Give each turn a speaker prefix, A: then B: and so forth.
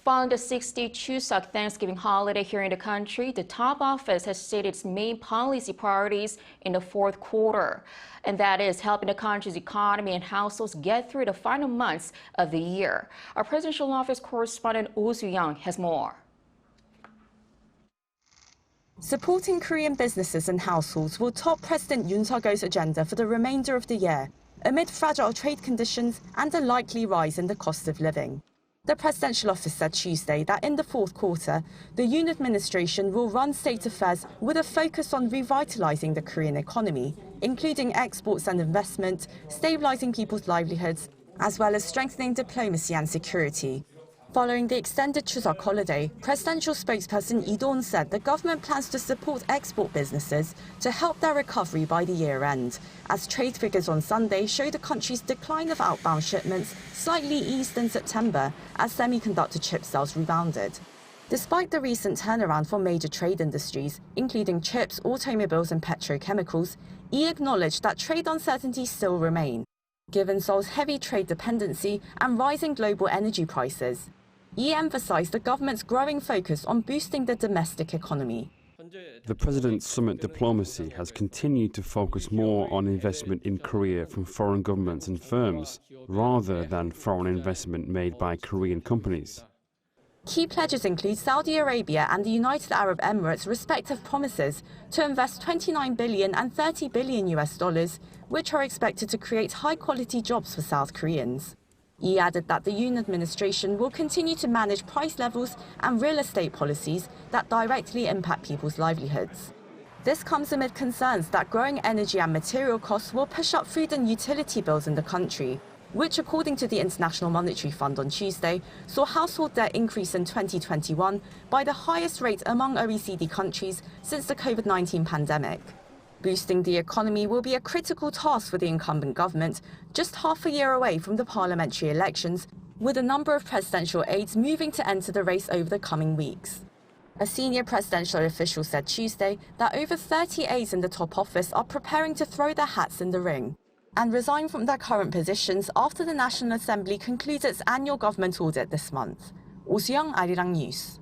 A: Following the 6-day Chuseok Thanksgiving holiday here in the country, the top office has stated its main policy priorities in the fourth quarter, and that is helping the country's economy and households get through the final months of the year. Our presidential office correspondent Soo-young has more.
B: Supporting Korean businesses and households will top President Yoon Suk Yeol's agenda for the remainder of the year, amid fragile trade conditions and a likely rise in the cost of living. The presidential office said Tuesday that in the fourth quarter, the Yoon administration will run state affairs with a focus on revitalizing the Korean economy, including exports and investment, stabilizing people's livelihoods, as well as strengthening diplomacy and security. Following the extended Chuseok holiday, presidential spokesperson Lee Do-won said the government plans to support export businesses to help their recovery by the year-end, as trade figures on Sunday show the country's decline of outbound shipments slightly eased in September as semiconductor chip sales rebounded. Despite the recent turnaround for major trade industries, including chips, automobiles and petrochemicals, Lee acknowledged that trade uncertainties still remain, given Seoul's heavy trade dependency and rising global energy prices. Lee emphasized the government's growing focus on boosting the domestic economy.
C: The President's summit diplomacy has continued to focus more on investment in Korea from foreign governments and firms, rather than foreign investment made by Korean companies.
B: Key pledges include Saudi Arabia and the United Arab Emirates' respective promises to invest $29 billion and $30 billion, which are expected to create high-quality jobs for South Koreans. He added that the Yoon administration will continue to manage price levels and real estate policies that directly impact people's livelihoods. This comes amid concerns that growing energy and material costs will push up food and utility bills in the country, which, according to the International Monetary Fund on Tuesday, saw household debt increase in 2021 by the highest rate among OECD countries since the COVID-19 pandemic. Boosting the economy will be a critical task for the incumbent government, just half a year away from the parliamentary elections, with a number of presidential aides moving to enter the race over the coming weeks. A senior presidential official said Tuesday that over 30 aides in the top office are preparing to throw their hats in the ring and resign from their current positions after the National Assembly concludes its annual government audit this month. Soo-young, Arirang News.